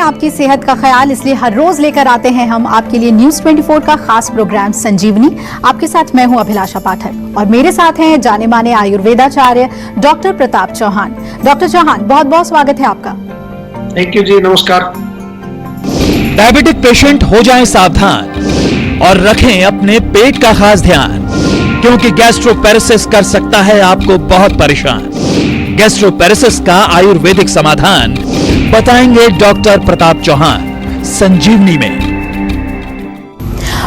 आपकी सेहत का ख्याल, इसलिए हर रोज लेकर आते हैं हम आपके लिए न्यूज 24 का खास प्रोग्राम संजीवनी। आपके साथ मैं हूं अभिलाषा पाठक और मेरे साथ हैं जाने माने आयुर्वेदाचार्य डॉक्टर प्रताप चौहान। डॉक्टर चौहान, बहुत बहुत स्वागत है आपका। थैंक यू जी, नमस्कार। डायबिटिक पेशेंट हो जाएं सावधान और रखें अपने पेट का खास ध्यान, क्योंकि गैस्ट्रोपेरेसिस कर सकता है आपको बहुत परेशान। गैस्ट्रोपेरेसिस का आयुर्वेदिक समाधान बताएंगे डॉक्टर प्रताप चौहान संजीवनी में।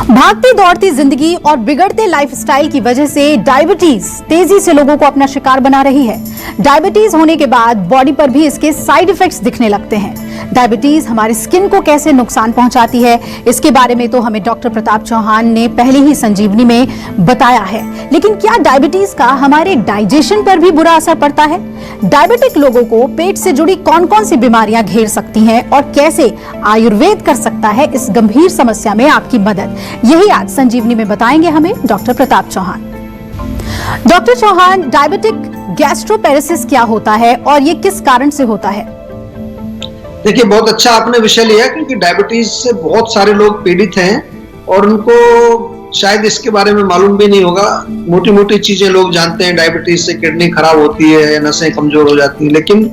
भागती दौड़ती जिंदगी और बिगड़ते लाइफस्टाइल की वजह से डायबिटीज तेजी से लोगों को अपना शिकार बना रही है। डायबिटीज होने के बाद बॉडी पर भी इसके साइड इफेक्ट्स दिखने लगते हैं। डायबिटीज हमारे स्किन को कैसे नुकसान पहुंचाती है, इसके बारे में तो हमें डॉक्टर प्रताप चौहान ने पहले ही संजीवनी में बताया है। लेकिन क्या डायबिटीज का हमारे डाइजेशन पर भी बुरा असर पड़ता है? डायबिटिक लोगों को पेट से जुड़ी कौन कौन सी बीमारियां घेर सकती हैं और कैसे आयुर्वेद कर सकता है इस गंभीर समस्या में आपकी मदद, यही आज संजीवनी में बताएंगे हमें doctor Pratap Chauhan. Doctor Chauhan, diabetic gastroparesis क्या होता है और ये किस कारण से होता है? देखिए, बहुत अच्छा आपने विषय लिया, क्योंकि डायबिटीज से बहुत सारे लोग पीड़ित हैं और उनको शायद इसके बारे में मालूम भी नहीं होगा। मोटी मोटी चीजें लोग जानते हैं, डायबिटीज से किडनी खराब होती है, नसें कमजोर हो जाती हैं, लेकिन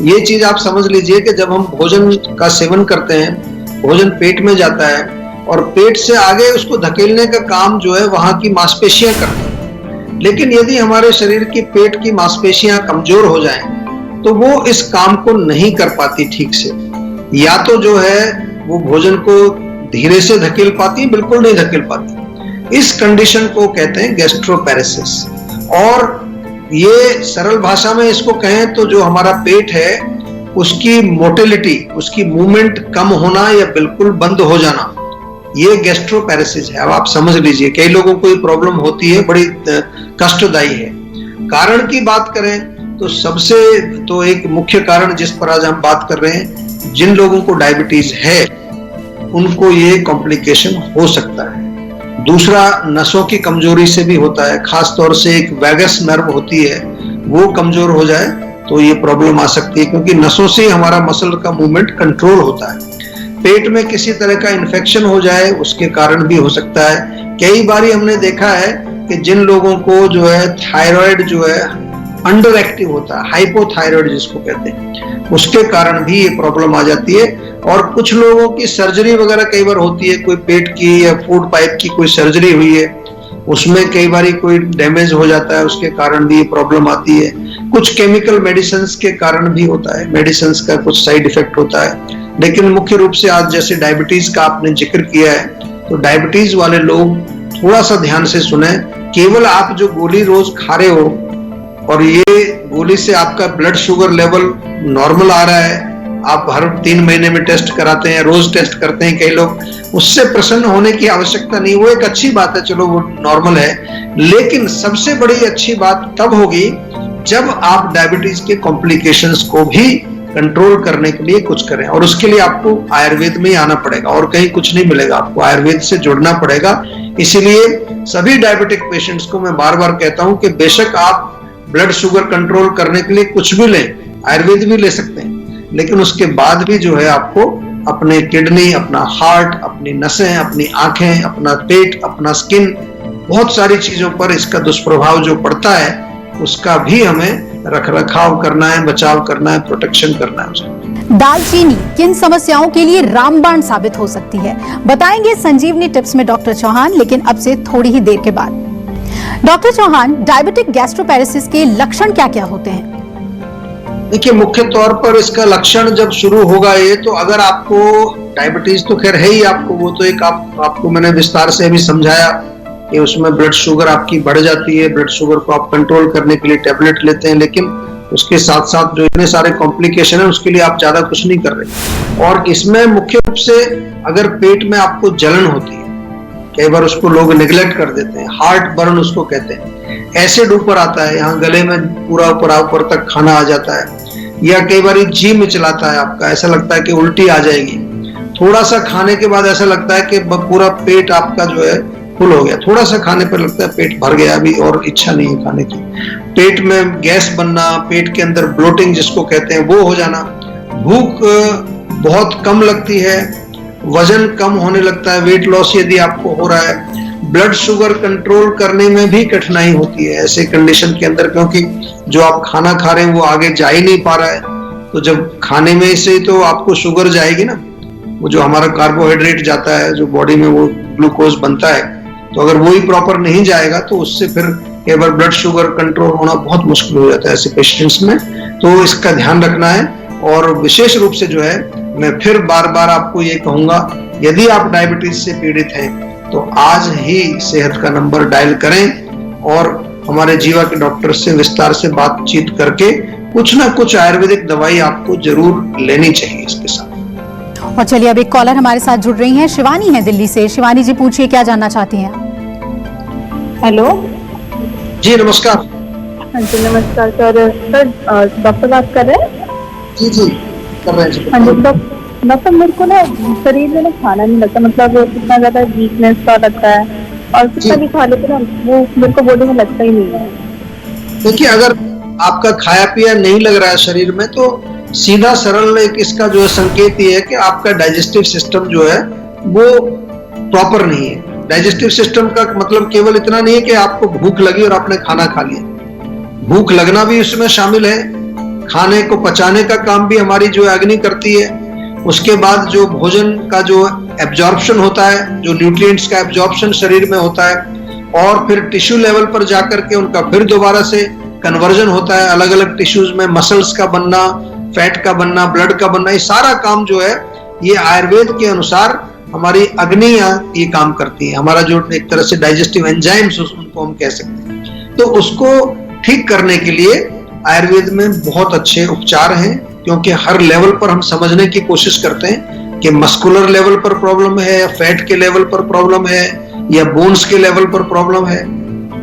ये चीज आप समझ लीजिए कि जब हम भोजन का सेवन करते हैं, भोजन पेट में जाता है और पेट से आगे उसको धकेलने का काम जो है वहां की मांसपेशियां करती हैं। लेकिन यदि हमारे शरीर की पेट की मांसपेशियां कमजोर हो जाएं तो वो इस काम को नहीं कर पाती ठीक से, या तो जो है वो भोजन को धीरे से धकेल पाती, बिल्कुल नहीं धकेल पाती। इस कंडीशन को कहते हैं गैस्ट्रोपेरेसिस। और ये सरल भाषा में इसको कहें तो जो हमारा पेट है उसकी मोटिलिटी, उसकी मूवमेंट कम होना या बिल्कुल बंद हो जाना, ये गैस्ट्रोपेरेसिस है। अब आप समझ लीजिए, कई लोगों को ये प्रॉब्लम होती है, बड़ी कष्टदायी है। कारण की बात करें तो सबसे एक मुख्य कारण जिस पर आज हम बात कर रहे हैं, जिन लोगों को डायबिटीज है उनको ये कॉम्प्लिकेशन हो सकता है। दूसरा, नसों की कमजोरी से भी होता है, खास तौर से एक वैगस नर्व होती है, वो कमजोर हो जाए तो ये प्रॉब्लम आ सकती है, क्योंकि नसों से हमारा मसल का मूवमेंट कंट्रोल होता है। पेट में किसी तरह का इन्फेक्शन हो जाए, उसके कारण भी हो सकता है। कई बार हमने देखा है कि जिन लोगों को जो है थायराइड जो है अंडर एक्टिव होता है, हाइपोथायराइड जिसको कहते हैं, उसके कारण भी ये प्रॉब्लम आ जाती है। और कुछ लोगों की सर्जरी वगैरह कई बार होती है, कोई पेट की या फूड पाइप की कोई सर्जरी हुई है, उसमें कई बार कोई डैमेज हो जाता है, उसके कारण भी ये प्रॉब्लम आती है। कुछ केमिकल मेडिसिन के कारण भी होता है, मेडिसिन का कुछ साइड इफेक्ट होता है। लेकिन मुख्य रूप से आज जैसे डायबिटीज का आपने जिक्र किया है, तो डायबिटीज वाले लोग थोड़ा सा ध्यान से सुने। केवल आप जो गोली रोज खा रहे हो और ये गोली से आपका ब्लड शुगर लेवल नॉर्मल आ रहा है, आप हर 3 महीने में टेस्ट कराते हैं, रोज टेस्ट करते हैं कई लोग, उससे प्रसन्न होने की आवश्यकता नहीं। वो एक अच्छी बात है, चलो वो नॉर्मल है। लेकिन सबसे बड़ी अच्छी बात तब होगी जब आप डायबिटीज के कॉम्प्लिकेशंस को भी कंट्रोल करने के लिए कुछ करें, और उसके लिए आपको आयुर्वेद में ही आना पड़ेगा और कहीं कुछ नहीं मिलेगा, आपको आयुर्वेद से जुड़ना पड़ेगा। इसीलिए सभी डायबिटिक पेशेंट्स को मैं बार बार कहता हूं कि बेशक आप ब्लड शुगर कंट्रोल करने के लिए कुछ भी लें, आयुर्वेद भी ले सकते हैं, लेकिन उसके बाद भी जो है आपको अपने किडनी, अपना हार्ट, अपनी नसें, अपनी आंखें, अपना पेट, अपना स्किन, बहुत सारी चीजों पर इसका दुष्प्रभाव जो पड़ता है उसका भी हमें रखरखाव करना है, बचाव करना है, प्रोटेक्शन करना है। दालचीनी किन समस्याओं के लिए रामबाण साबित हो सकती है, बताएंगे संजीवनी टिप्स में डॉक्टर चौहान, लेकिन अब से थोड़ी ही देर के बाद। डॉक्टर चौहान, डायबिटिक गैस्ट्रोपेरेसिस के लक्षण क्या क्या होते हैं? देखिए, मुख्य तौर पर इसका लक्षण जब शुरू होगा ये, तो अगर आपको डायबिटीज तो खैर है ही आपको, वो तो एक आपको मैंने विस्तार से अभी समझाया कि उसमें ब्लड शुगर आपकी बढ़ जाती है, ब्लड शुगर को आप कंट्रोल करने के लिए टैबलेट लेते हैं, लेकिन उसके साथ साथ जो इतने सारे कॉम्प्लिकेशन है उसके लिए आप ज्यादा कुछ नहीं कर रहे। और इसमें मुख्य रूप से अगर पेट में आपको जलन होती है, कई बार उसको लोग निगलेक्ट कर देते हैं, हार्ट बर्न उसको कहते हैं, एसिड ऊपर आता है, यहाँ गले में पूरा ऊपर तक खाना आ जाता है, या कई बार जी मिचलाता है आपका, ऐसा लगता है कि उल्टी आ जाएगी। थोड़ा सा खाने के बाद ऐसा लगता है कि पूरा पेट आपका जो है फुल हो गया, थोड़ा सा खाने पर लगता है पेट भर गया, अभी और इच्छा नहीं है खाने की। पेट में गैस बनना, पेट के अंदर ब्लोटिंग जिसको कहते हैं वो हो जाना, भूख बहुत कम लगती है, वजन कम होने लगता है, वेट लॉस यदि आपको हो रहा है, ब्लड शुगर कंट्रोल करने में भी कठिनाई होती है ऐसे कंडीशन के अंदर, क्योंकि जो आप खाना खा रहे हैं वो आगे जा ही नहीं पा रहा है। तो जब खाने में से तो आपको शुगर जाएगी ना, वो जो हमारा कार्बोहाइड्रेट जाता है, जो बॉडी में वो ग्लूकोज बनता है, तो अगर वो ही प्रॉपर नहीं जाएगा तो उससे फिर कई बार ब्लड शुगर कंट्रोल होना बहुत मुश्किल हो जाता है ऐसे पेशेंट्स में। तो इसका ध्यान रखना है। और विशेष रूप से जो है, मैं फिर बार बार आपको ये कहूंगा, यदि आप डायबिटीज से पीड़ित हैं तो आज ही सेहत का नंबर डायल करें और हमारे जीवा के डॉक्टर से विस्तार से बातचीत करके कुछ ना कुछ आयुर्वेदिक दवाई आपको जरूर लेनी चाहिए इसके साथ। और चलिए अब एक कॉलर हमारे साथ जुड़ रही हैं, शिवानी है दिल्ली से। शिवानी जी, पूछिए क्या जानना चाहती हैं? हेलो जी नमस्कार। हाँ जी नमस्कार सर। डॉक्टर बात कर रहे हैं? जी जी कर रहे हैं। हाँ जी डॉक्टर, मेरे को ना शरीर में ना खाना नहीं लगता, मतलब कितना ज्यादा वीकनेस सा लगता है और कितना भी खा लेते ना वो मेरे को बॉडी में लगता ही नहीं है। देखिए, अगर आपका खाया पिया नहीं लग रहा है शरीर में तो सीधा सरल एक इसका जो है संकेत ये है कि आपका डाइजेस्टिव सिस्टम जो है वो प्रॉपर नहीं है। डाइजेस्टिव सिस्टम का मतलब केवल इतना नहीं है कि आपको भूख लगी और आपने खाना खा लिया, भूख लगना भी उसमें शामिल है। खाने को पचाने का काम भी हमारी जो अग्नि करती है। उसके बाद जो भोजन का जो एब्जॉर्प्शन होता है, जो न्यूट्रिएंट्स का एब्जॉर्प्शन शरीर में होता है, और फिर टिश्यू लेवल पर जाकर के उनका फिर दोबारा से कन्वर्जन होता है अलग अलग टिश्यूज में, मसल्स का बनना, फैट का बनना, ब्लड का बनना, ये सारा काम जो है ये आयुर्वेद के अनुसार हमारी अग्नि ये काम करती है। हमारा जो एक तरह से डाइजेस्टिव एंजाइम्स उनको हम कह सकते हैं। तो उसको ठीक करने के लिए आयुर्वेद में बहुत अच्छे उपचार हैं, क्योंकि हर लेवल पर हम समझने की कोशिश करते हैं कि मस्कुलर लेवल पर प्रॉब्लम है या फैट के लेवल पर प्रॉब्लम है या बोन्स के लेवल पर प्रॉब्लम है,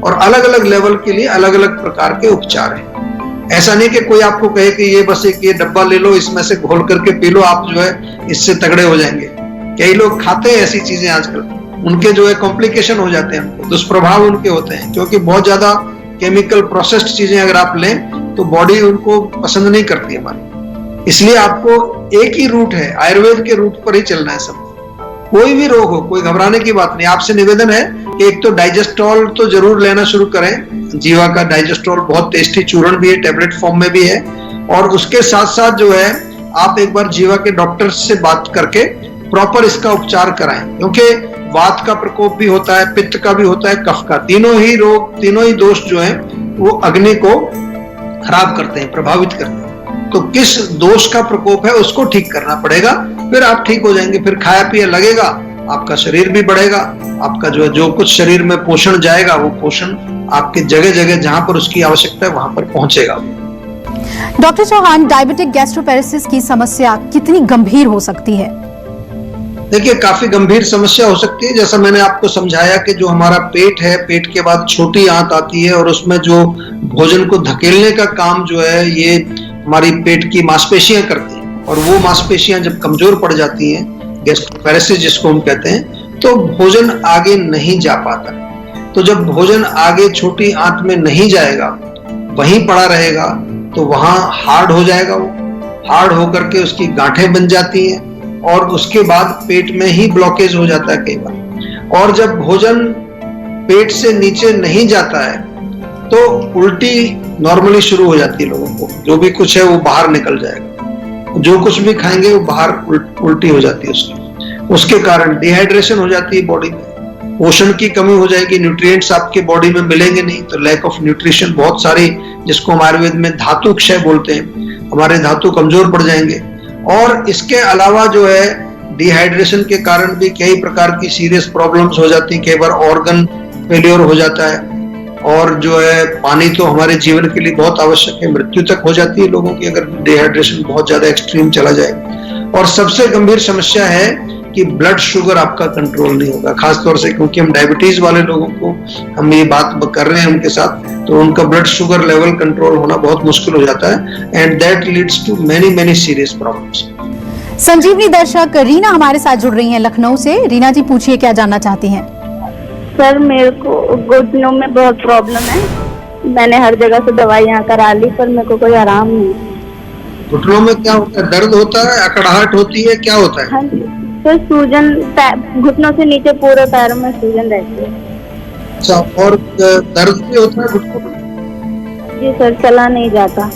और अलग अलग लेवल के लिए अलग अलग प्रकार के उपचार हैं। ऐसा नहीं कि कोई आपको कहे कि ये बस एक ये डब्बा ले लो, इसमें से घोल करके पी लो, आप जो है इससे तगड़े हो जाएंगे। कई लोग खाते हैं ऐसी चीजें आजकल, उनके जो है कॉम्प्लिकेशन हो जाते हैं, उनको दुष्प्रभाव उनके होते हैं, क्योंकि बहुत ज्यादा केमिकल प्रोसेस्ड चीजें अगर आप लें तो बॉडी उनको पसंद नहीं करती हमारी। इसलिए आपको एक ही रूट है, आयुर्वेद के रूट पर ही चलना है सब। कोई भी रोग हो, कोई घबराने की बात नहीं। आपसे निवेदन है कि एक तो डाइजेस्टॉल तो जरूर लेना शुरू करें। जीवा का डाइजेस्टॉल बहुत टेस्टी चूर्ण भी है, टैबलेट फॉर्म में भी है, और उसके साथ साथ जो है आप एक बार जीवा के डॉक्टर से बात करके प्रॉपर इसका उपचार कराएं, क्योंकि वात का प्रकोप भी होता है, पित्त का भी होता है, कफ का, तीनों ही रोग, तीनों ही दोष जो हैं वो अग्नि को खराब करते हैं, प्रभावित करते हैं। तो किस दोष का प्रकोप है उसको ठीक करना पड़ेगा, फिर आप ठीक हो जाएंगे। फिर खाया पिया लगेगा, आपका शरीर भी बढ़ेगा, आपका जो कुछ शरीर में पोषण जाएगा वो पोषण आपके जगह जगह जहां पर उसकी आवश्यकता है वहां पर पहुंचेगा। डॉक्टर चौहान, डायबिटिक गैस्ट्रोपेरेसिस की समस्या कितनी गंभीर हो सकती है? देखिए, काफी गंभीर समस्या हो सकती है। जैसा मैंने आपको समझाया कि जो हमारा पेट है, पेट के बाद छोटी आंत आती है, और उसमें जो भोजन को धकेलने का काम जो है ये हमारी पेट की मांसपेशियां करती हैं, और वो मांसपेशियां जब कमजोर पड़ जाती हैं, गैस्ट्रोपेरेसिस जिसको हम कहते हैं, तो भोजन आगे नहीं जा पाता। तो जब भोजन आगे छोटी आंत में नहीं जाएगा, वहीं पड़ा रहेगा, तो वहां हार्ड हो जाएगा। वो हार्ड होकर के उसकी गांठें बन जाती हैं, और उसके बाद पेट में ही ब्लॉकेज हो जाता है कई बार। और जब भोजन पेट से नीचे नहीं जाता है तो उल्टी नॉर्मली शुरू हो जाती है लोगों को, जो भी कुछ है वो बाहर निकल जाएगा, जो कुछ भी खाएंगे वो बाहर उल्टी हो जाती है उसकी। उसके कारण डिहाइड्रेशन हो जाती है बॉडी में, पोषण की कमी हो जाएगी, न्यूट्रिएंट्स आपके बॉडी में मिलेंगे नहीं, तो लैक ऑफ न्यूट्रिशन, बहुत सारी जिसको हम आयुर्वेद में धातु क्षय बोलते हैं, हमारे धातु कमजोर पड़ जाएंगे। और इसके अलावा जो है डिहाइड्रेशन के कारण भी कई प्रकार की सीरियस प्रॉब्लम्स हो जाती हैं, कई बार ऑर्गन फेलियर हो जाता है, और जो है पानी तो हमारे जीवन के लिए बहुत आवश्यक है, मृत्यु तक हो जाती है लोगों की अगर डिहाइड्रेशन बहुत ज्यादा एक्सट्रीम चला जाए। और सबसे गंभीर समस्या है कि ब्लड शुगर आपका कंट्रोल नहीं होगा, खासतौर से क्योंकि हम डायबिटीज वाले लोगों को हम ये बात कर रहे हैं उनके साथ, तो उनका ब्लड शुगर लेवल कंट्रोल होना बहुत मुश्किल हो जाता है, and that leads to many serious problems. Sanjeevani दर्शक रीना हमारे साथ जुड़ रही हैं लखनऊ से। रीना जी, पूछिए क्या जानना चाहती हैं? सर, मेरे को घुटनों में बहुत प्रॉब्लम है। मैंने हर जगह से दवाइयाँ करा ली पर मेरे को कोई आराम नहीं। घुटनों में क्या होता है, दर्द होता है, अकड़ाहट होती है, क्या होता है? हाँ जी सर, सूजन घुटनों से नीचे पूरे पैरों में सूजन रहती है। अच्छा, और दर्द भी होता है घुटनों में? जी सर, चला नहीं जाता।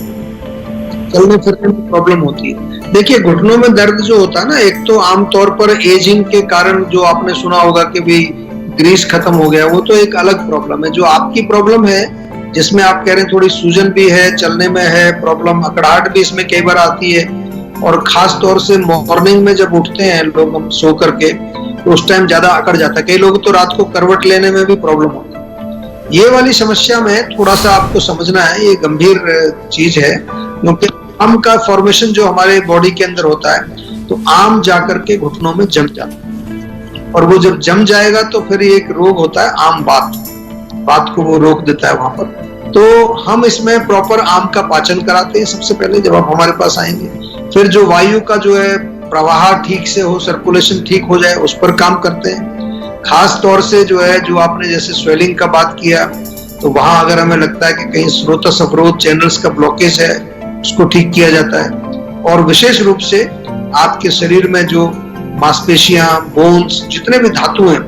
चलने फिरने में प्रॉब्लम होती है। देखिए, घुटनों में दर्द जो होता है ना, एक तो आमतौर पर एजिंग के कारण, जो आपने सुना होगा कि भी ग्रीस खत्म हो गया, वो तो एक अलग प्रॉब्लम है। जो आपकी प्रॉब्लम है, जिसमें आप कह रहे हैं थोड़ी सूजन भी है, चलने में है प्रॉब्लम, अकड़ाहट भी इसमें कई बार आती है, और खास तौर से मॉर्निंग में जब उठते हैं लोग हम सो करके, तो उस टाइम ज्यादा अकड़ जाता है। कई लोग तो रात को करवट लेने में भी प्रॉब्लम होती है। ये वाली समस्या में थोड़ा सा आपको समझना है, ये गंभीर चीज है, क्योंकि आम का फॉर्मेशन जो हमारे बॉडी के अंदर होता है, तो आम जाकर के घुटनों में जम जाता है, और वो जब जम जाएगा तो फिर एक रोग होता है आम बात को वो रोक देता है वहां पर। तो हम इसमें प्रॉपर आम का पाचन कराते हैं सबसे पहले जब आप हमारे पास आएंगे। फिर जो वायु का जो है प्रवाह ठीक से हो, सर्कुलेशन ठीक हो जाए, उस पर काम करते हैं। खास तौर से जो है, जो आपने जैसे स्वेलिंग का बात किया, तो वहां अगर हमें लगता है कि कहीं स्रोतस अवरोध चैनल्स का ब्लॉकेज है, उसको ठीक किया जाता है। और विशेष रूप से आपके शरीर में जो मांसपेशियां, बोन्स, जितने भी धातु हैं,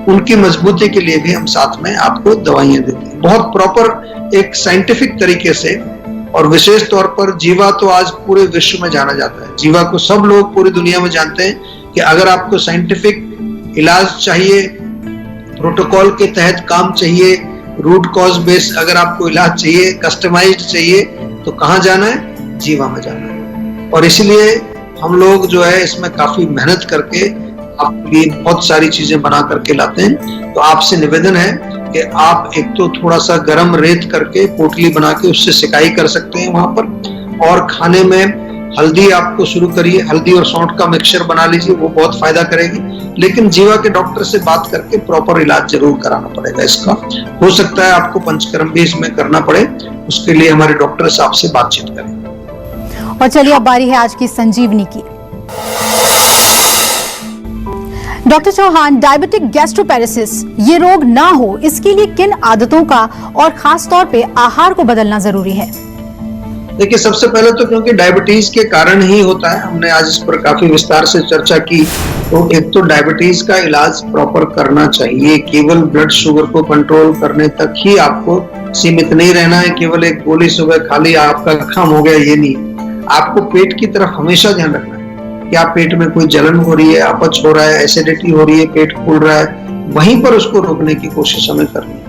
उनकी मजबूती के लिए भी हम साथ में आपको दवाइयां देते हैं, बहुत प्रॉपर एक साइंटिफिक तरीके से। और विशेष तौर पर जीवा तो आज पूरे विश्व में जाना जाता है। जीवा को सब लोग पूरी दुनिया में जानते हैं कि अगर आपको साइंटिफिक इलाज चाहिए, प्रोटोकॉल के तहत काम चाहिए, रूट कॉज बेस अगर आपको इलाज चाहिए, कस्टमाइज्ड चाहिए, तो कहाँ जाना है? जीवा में जाना है। और इसलिए हम लोग जो है इसमें काफी मेहनत करके आपके लिए बहुत सारी चीजें बना करके लाते हैं। तो आपसे निवेदन है कि आप एक तो थोड़ा सा गर्म रेत करके पोटली बना के उससे सिकाई कर सकते हैं वहां पर, और खाने में हल्दी आपको शुरू करिए, हल्दी और सौंठ का मिक्सचर बना लीजिए, वो बहुत फायदा करेगी। लेकिन जीवा के डॉक्टर से बात करके प्रॉपर इलाज जरूर कराना पड़ेगा इसका। हो सकता है आपको पंचकर्म भी इसमें करना पड़े, उसके लिए हमारे डॉक्टर से आपसे बातचीत करें। और चलिए अब बारी है आज की संजीवनी की। डॉक्टर चौहान, डायबिटिक गैस्ट्रोपेरेसिस ये रोग ना हो, इसके लिए किन आदतों का और खास तौर पे आहार को बदलना जरूरी है? देखिए, सबसे पहले तो क्योंकि डायबिटीज के कारण ही होता है, हमने आज इस पर काफी विस्तार से चर्चा की। तो एक तो डायबिटीज का इलाज प्रॉपर करना चाहिए। केवल ब्लड शुगर को कंट्रोल करने तक ही आपको सीमित नहीं रहना है। केवल एक गोली सुबह खा ली, आपका काम हो गया, ये नहीं। आपको पेट की तरफ हमेशा ध्यान रखना है। क्या पेट में कोई जलन हो रही है, अपच हो रहा है, एसिडिटी हो रही है, पेट फूल रहा है, वहीं पर उसको रोकने की कोशिश हमें करनी है।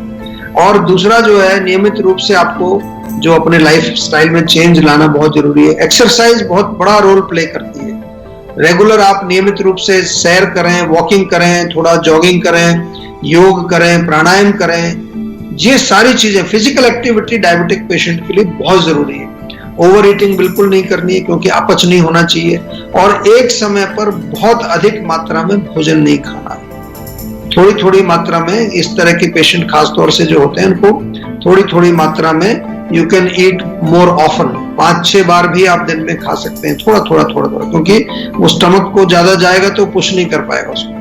और दूसरा जो है, नियमित रूप से आपको जो अपने लाइफ स्टाइल में चेंज लाना बहुत जरूरी है। एक्सरसाइज बहुत बड़ा रोल प्ले करती है। रेगुलर आप नियमित रूप से सैर करें, वॉकिंग करें, थोड़ा जॉगिंग करें, योग करें, प्राणायाम करें, ये सारी चीजें, फिजिकल एक्टिविटी डायबिटिक पेशेंट के लिए बहुत जरूरी है। ओवर ईटिंग बिल्कुल नहीं करनी है, क्योंकि अपच नहीं होना चाहिए। और एक समय पर बहुत अधिक मात्रा में भोजन नहीं खाना है। थोड़ी थोड़ी मात्रा में, इस तरह के पेशेंट खास तौर से जो होते हैं, उनको थोड़ी थोड़ी मात्रा में you can eat more often, 5-6 बार भी आप दिन में खा सकते हैं, थोड़ा थोड़ा, क्योंकि वो स्टमक को ज्यादा जाएगा तो पुश नहीं कर पाएगा उसको।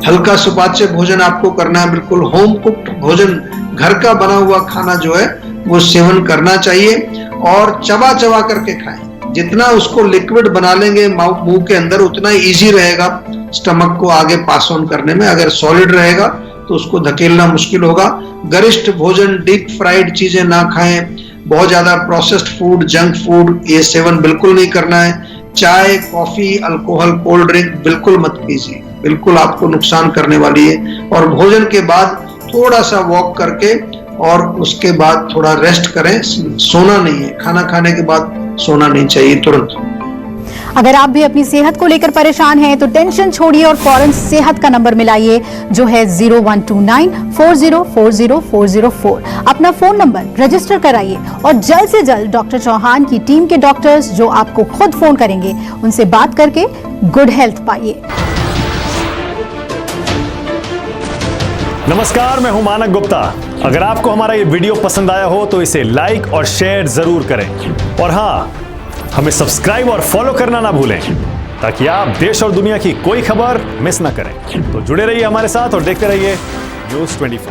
हल्का सुपाच्य भोजन आपको करना है, बिल्कुल होम कुक्ड भोजन, घर का बना हुआ खाना जो है वो सेवन करना चाहिए। और चबा चबा करके खाएं। जितना उसको लिक्विड बना लेंगे मुंह के अंदर, उतना इजी रहेगा स्टमक को आगे पास ऑन करने में। अगर सॉलिड रहेगा तो उसको धकेलना मुश्किल होगा। गरिष्ठ भोजन, डीप फ्राइड चीजें ना खाएं। बहुत ज्यादा प्रोसेस्ड फूड, जंक फूड, ये सेवन बिल्कुल नहीं करना है। चाय, कॉफी, अल्कोहल, कोल्ड ड्रिंक बिल्कुल मत पीजिए, बिल्कुल आपको नुकसान करने वाली है। और भोजन के बाद थोड़ा सा वॉक करके और उसके बाद थोड़ा रेस्ट करें। सोना नहीं है, खाना खाने के बाद सोना नहीं चाहिए तुरंत। अगर आप भी अपनी सेहत को लेकर परेशान हैं तो टेंशन छोड़िए और फौरन सेहत का नंबर मिलाइए, जो है 0129404004। अपना फोन नंबर रजिस्टर कराइए और जल्द से जल्द डॉक्टर चौहान की टीम के डॉक्टर्स जो आपको खुद फोन करेंगे, उनसे बात करके गुड हेल्थ पाइए। नमस्कार, मैं हूं मानक गुप्ता। अगर आपको हमारा ये वीडियो पसंद आया हो तो इसे लाइक और शेयर जरूर करें। और हाँ, हमें सब्सक्राइब और फॉलो करना ना भूलें, ताकि आप देश और दुनिया की कोई खबर मिस ना करें। तो जुड़े रहिए हमारे साथ और देखते रहिए News 24।